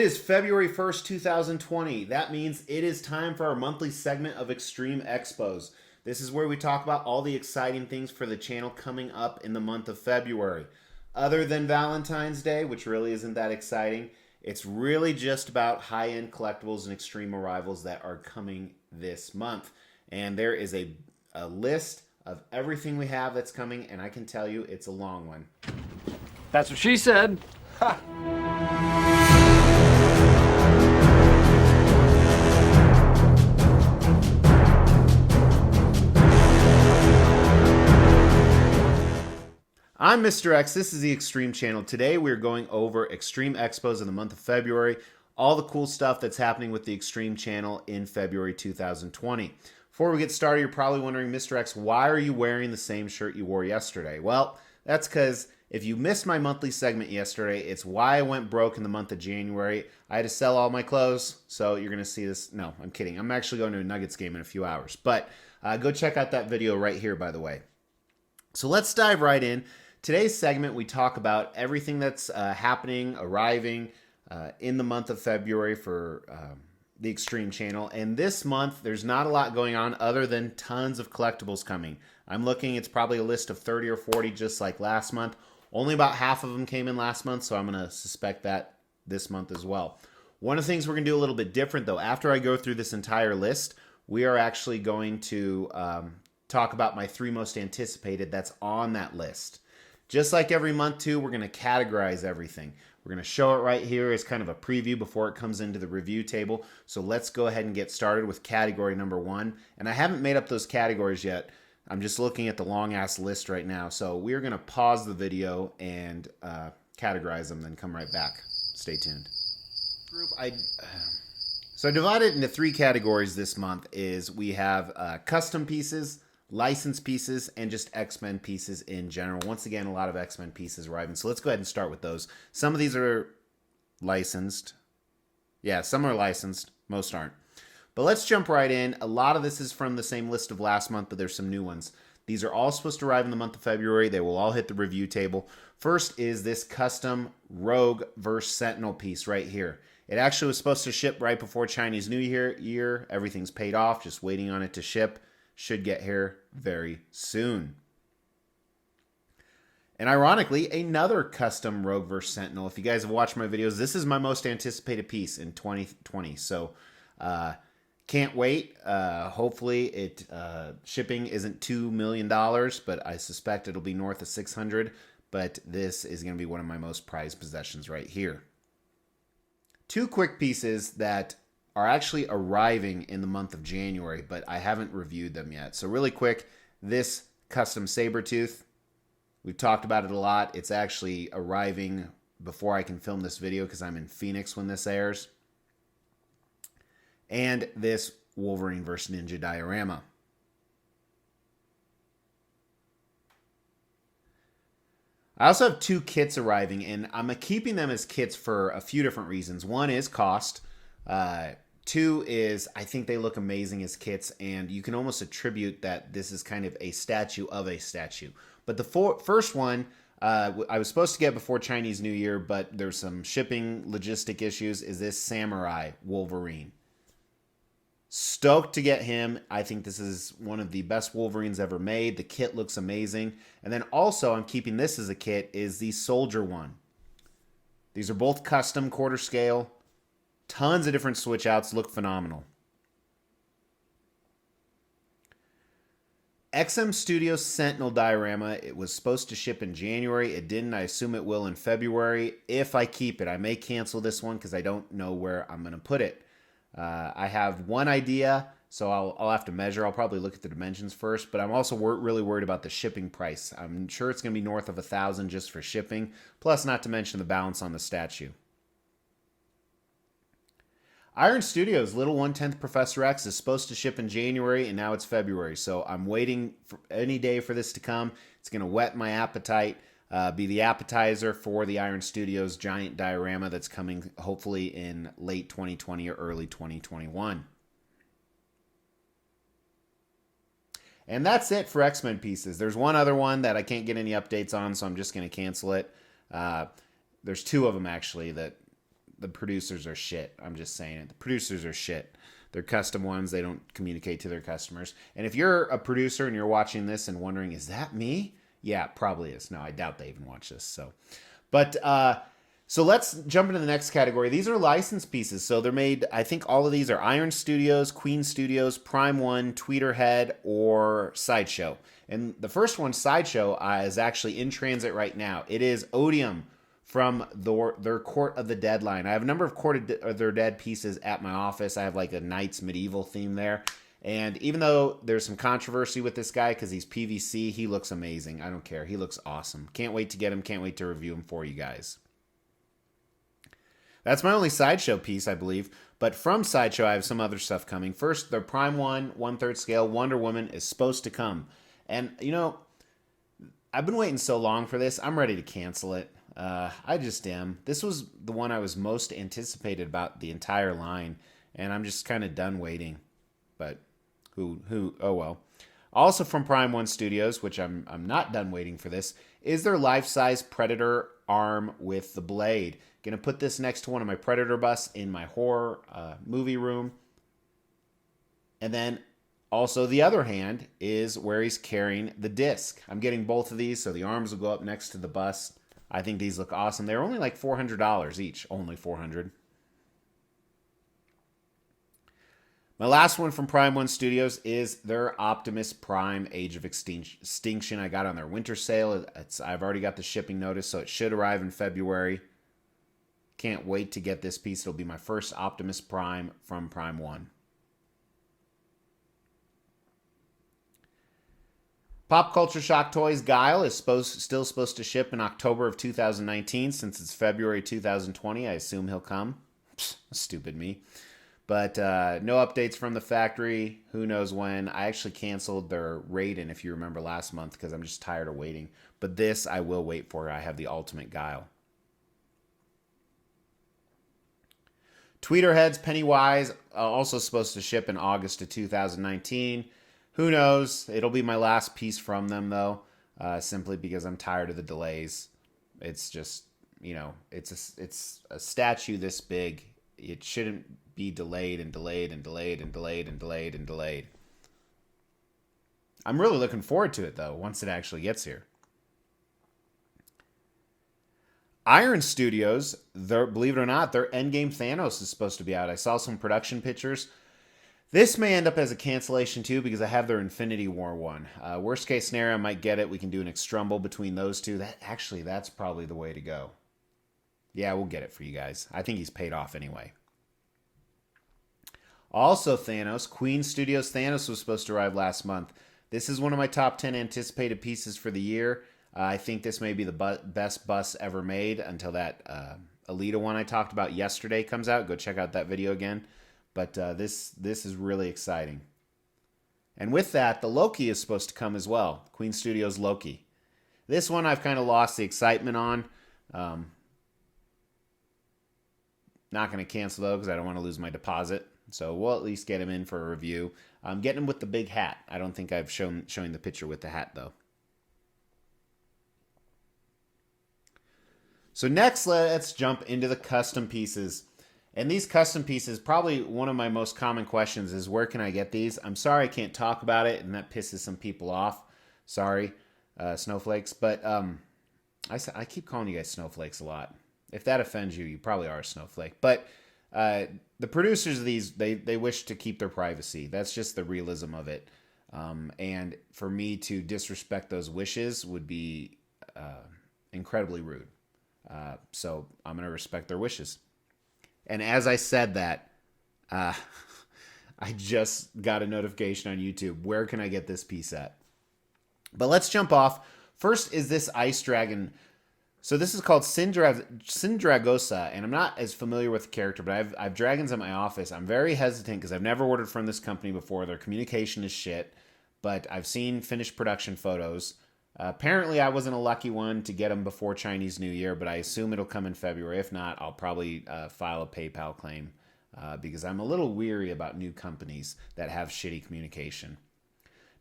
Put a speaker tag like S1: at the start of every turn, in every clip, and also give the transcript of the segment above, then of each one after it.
S1: It is February 1st, 2020. That means it is time for our monthly segment of Xtreme Xpos. This is where we talk about all the exciting things for the channel coming up in the month of February. Other than Valentine's Day, which really isn't that exciting, it's really just about high-end collectibles and extreme arrivals that are coming this month. And there is a list of everything we have that's coming, and I can tell you it's a long one.
S2: That's what she said. Ha!
S1: I'm Mr. X, this is the Xtreme Channel. Today we're going over Xtreme Xpos in the month of February, all the cool stuff that's happening with the Xtreme Channel in February 2020. Before we get started, you're probably wondering, Mr. X, why are you wearing the same shirt you wore yesterday? Well, that's because if you missed my monthly segment yesterday, it's why I went broke in the month of January. I had to sell all my clothes, so you're going to see this. No, I'm kidding. I'm actually going to a Nuggets game in a few hours. But go check out that video right here, by the way. So let's dive right in. Today's segment, we talk about everything that's happening, arriving in the month of February for the Xtreme Channel. And this month, there's not a lot going on other than tons of collectibles coming. I'm looking, it's probably a list of 30 or 40 just like last month. Only about half of them came in last month, so I'm going to suspect that this month as well. One of the things we're going to do a little bit different, though, after I go through this entire list, we are actually going to talk about my 3 most anticipated that's on that list. Just like every month, too, we're going to categorize everything. We're going to show it right here as kind of a preview before it comes into the review table. So let's go ahead and get started with category number 1. And I haven't made up those categories yet. I'm just looking at the long-ass list right now. So we're going to pause the video and categorize them, then come right back. Stay tuned. So I divided it into 3 categories this month. We have custom pieces, licensed pieces, and just X-Men pieces in general. Once again, a lot of X-Men pieces arriving. So let's go ahead and start with those. Some of these are licensed. Yeah, some are licensed. Most aren't. But let's jump right in. A lot of this is from the same list of last month, but there's some new ones. These are all supposed to arrive in the month of February. They will all hit the review table. First is this custom Rogue vs. Sentinel piece right here. It actually was supposed to ship right before Chinese New Year. Everything's paid off, just waiting on it to ship. Should get here very soon. And ironically, another custom Rogue vs. Sentinel. If you guys have watched my videos, this is my most anticipated piece in 2020. So can't wait. Hopefully shipping isn't $2 million, but I suspect it'll be north of 600. But this is going to be one of my most prized possessions right here. 2 quick pieces that are actually arriving in the month of January, but I haven't reviewed them yet. So really quick, this custom Sabretooth, we've talked about it a lot. It's actually arriving before I can film this video because I'm in Phoenix when this airs. And this Wolverine vs. Ninja diorama. I also have 2 kits arriving, and I'm keeping them as kits for a few different reasons. One is cost. 2 is I think they look amazing as kits, and you can almost attribute that this is kind of a statue of a statue. But the first one I was supposed to get before Chinese New Year, but there's some shipping logistic issues, is this Samurai Wolverine. Stoked to get him. I think this is one of the best Wolverines ever made. The kit looks amazing. And then also I'm keeping this as a kit is the Soldier one. These are both custom quarter scale. Tons of different switch outs, look phenomenal. XM Studios Sentinel diorama, it was supposed to ship in January. It didn't. I assume it will in February. If I keep it, I may cancel this one because I don't know where I'm going to put it. I have one idea, so I'll have to measure. I'll probably look at the dimensions first, but I'm also really worried about the shipping price. I'm sure it's going to be north of $1,000 just for shipping, plus not to mention the balance on the statue. Iron Studios' Little 1/10 Professor X is supposed to ship in January, and now it's February. So I'm waiting for any day for this to come. It's going to whet my appetite, be the appetizer for the Iron Studios giant diorama that's coming hopefully in late 2020 or early 2021. And that's it for X-Men pieces. There's one other one that I can't get any updates on, so I'm just going to cancel it. There's 2 of them, actually, that the producers are shit. I'm just saying it. The producers are shit. They're custom ones. They don't communicate to their customers. And if you're a producer and you're watching this and wondering, is that me? Yeah, it probably is. No, I doubt they even watch this. So let's jump into the next category. These are licensed pieces. So they're made, I think all of these are Iron Studios, Queen Studios, Prime One, Tweeterhead, or Sideshow. And the first one, Sideshow, is actually in transit right now. It is Odium from their Court of the Dead line. I have a number of Court of their Dead pieces at my office. I have like a Knights medieval theme there. And even though there's some controversy with this guy because he's PVC, he looks amazing. I don't care. He looks awesome. Can't wait to get him. Can't wait to review him for you guys. That's my only Sideshow piece, I believe. But from Sideshow, I have some other stuff coming. First, their Prime 1/3 scale Wonder Woman is supposed to come. And, you know, I've been waiting so long for this. I'm ready to cancel it. I just am. This was the one I was most anticipated about the entire line. And I'm just kind of done waiting. But oh well. Also from Prime One Studios, which I'm not done waiting for this, is their life-size Predator arm with the blade. Gonna put this next to one of my Predator busts in my horror movie room. And then also the other hand is where he's carrying the disc. I'm getting both of these, so the arms will go up next to the bust. I think these look awesome. They're only like $400 each. Only $400. My last one from Prime One Studios is their Optimus Prime Age of Extinction. I got on their winter sale. I've already got the shipping notice, so it should arrive in February. Can't wait to get this piece. It'll be my first Optimus Prime from Prime One. Pop Culture Shock Toys Guile is still supposed to ship in October of 2019. Since it's February 2020, I assume he'll come. Psst, stupid me. But no updates from the factory. Who knows when. I actually canceled their Raiden, if you remember, last month because I'm just tired of waiting. But this I will wait for. I have the Ultimate Guile. Tweeterhead's Pennywise, also supposed to ship in August of 2019. Who knows? It'll be my last piece from them, though, simply because I'm tired of the delays. It's just, you know, it's a statue this big. It shouldn't be delayed and delayed and delayed and delayed and delayed and delayed. I'm really looking forward to it, though, once it actually gets here. Iron Studios, believe it or not, their Endgame Thanos is supposed to be out. I saw some production pictures. This may end up as a cancellation, too, because I have their Infinity War one. Worst case scenario, I might get it. We can do an Xtrumble between those two. That's probably the way to go. Yeah, we'll get it for you guys. I think he's paid off anyway. Also, Thanos. Queen Studios Thanos was supposed to arrive last month. This is one of my top 10 anticipated pieces for the year. I think this may be the best bust ever made until that Alita one I talked about yesterday comes out. Go check out that video again. But this is really exciting. And with that, the Loki is supposed to come as well. Queen Studios Loki. This one I've kind of lost the excitement on. Not going to cancel, though, because I don't want to lose my deposit. So we'll at least get him in for a review. I'm getting him with the big hat. I don't think I've showing the picture with the hat, though. So next, let's jump into the custom pieces. And these custom pieces, probably one of my most common questions is, where can I get these? I'm sorry I can't talk about it, and that pisses some people off. Sorry, snowflakes. But I keep calling you guys snowflakes a lot. If that offends you, you probably are a snowflake. But the producers of these, they wish to keep their privacy. That's just the realism of it. And for me to disrespect those wishes would be incredibly rude. So I'm going to respect their wishes. And as I said that, I just got a notification on YouTube. Where can I get this piece at? But let's jump off. First is this ice dragon. So this is called Syndragosa, and I'm not as familiar with the character, but I've dragons at my office. I'm very hesitant because I've never ordered from this company before. Their communication is shit, but I've seen finished production photos. Apparently, I wasn't a lucky one to get them before Chinese New Year, but I assume it'll come in February. If not, I'll probably file a PayPal claim because I'm a little weary about new companies that have shitty communication.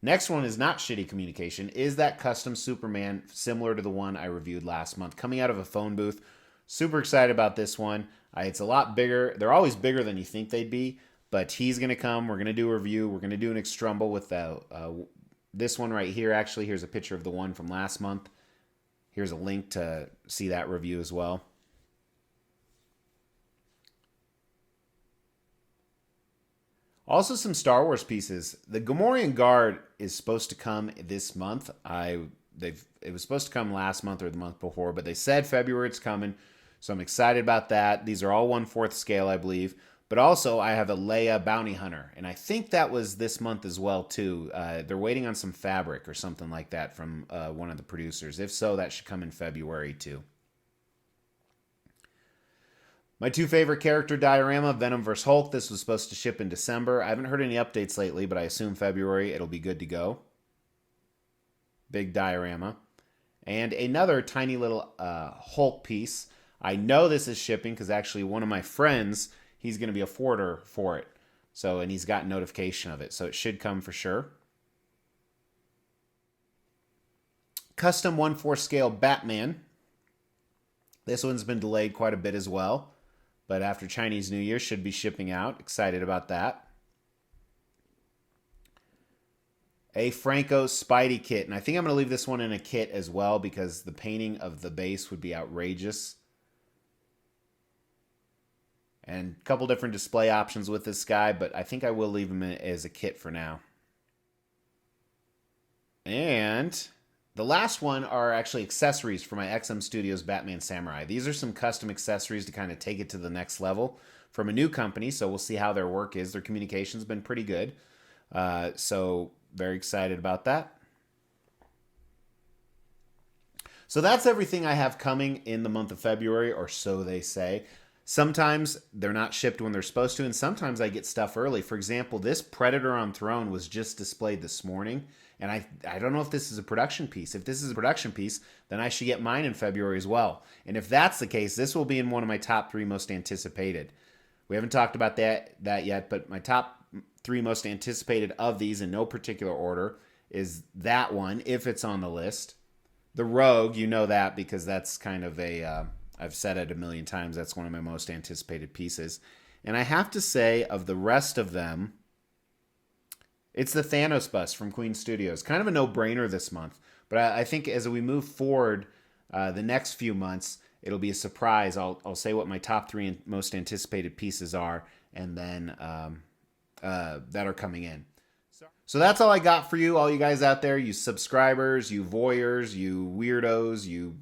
S1: Next one is not shitty communication, is that custom Superman, similar to the one I reviewed last month, coming out of a phone booth. Super excited about this one. It's a lot bigger. They're always bigger than you think they'd be, but he's going to come. We're going to do a review. We're going to do an Xtrumble with this one right here. Actually, here's a picture of the one from last month. Here's a link to see that review as well. Also, some Star Wars pieces. The Gamorrean Guard is supposed to come this month. It was supposed to come last month or the month before, but they said February it's coming, so I'm excited about that. These are all 1/4 scale, I believe. But also, I have a Leia Bounty Hunter, and I think that was this month as well, too. They're waiting on some fabric or something like that from one of the producers. If so, that should come in February, too. My 2 favorite character diorama, Venom vs. Hulk. This was supposed to ship in December. I haven't heard any updates lately, but I assume February it'll be good to go. Big diorama. And another tiny little Hulk piece. I know this is shipping because actually one of my friends, he's going to be a forwarder for it. And he's got notification of it. So it should come for sure. Custom 1/4 scale Batman. This one's been delayed quite a bit as well. But after Chinese New Year, should be shipping out. Excited about that. A Franco Spidey kit. And I think I'm going to leave this one in a kit as well because the painting of the base would be outrageous. And a couple different display options with this guy, but I think I will leave him as a kit for now. And the last one are actually accessories for my XM Studios Batman Samurai. These are some custom accessories to kind of take it to the next level from a new company, so we'll see how their work is. Their communication's been pretty good, so very excited about that. So that's everything I have coming in the month of February, or so they say. Sometimes they're not shipped when they're supposed to, and sometimes I get stuff early. For example, this Predator on Throne was just displayed this morning, and I don't know if this is a production piece. If this is a production piece, then I should get mine in February as well. And if that's the case, this will be in one of my top 3 most anticipated. We haven't talked about that yet, but my top 3 most anticipated of these in no particular order is that one, if it's on the list. The Rogue, you know that because that's kind of a... I've said it a million times, that's one of my most anticipated pieces. And I have to say, of the rest of them, it's the Thanos bust from Queen Studios. Kind of a no-brainer this month. But I think as we move forward the next few months, it'll be a surprise. I'll say what my top 3 most anticipated pieces are, and then that are coming in. So that's all I got for you, all you guys out there, you subscribers, you voyeurs, you weirdos, you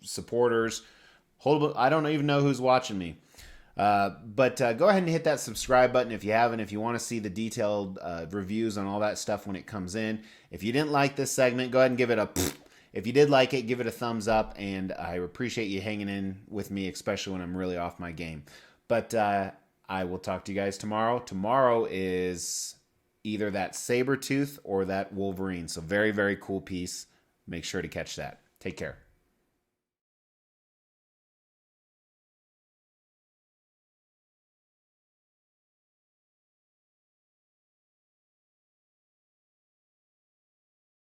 S1: supporters. I don't even know who's watching me. But go ahead and hit that subscribe button if you haven't, if you want to see the detailed reviews on all that stuff when it comes in. If you didn't like this segment, go ahead and give it a pfft. If you did like it, give it a thumbs up, and I appreciate you hanging in with me, especially when I'm really off my game. But I will talk to you guys tomorrow. Tomorrow is either that Sabretooth or that Wolverine. So very, very cool piece. Make sure to catch that. Take care.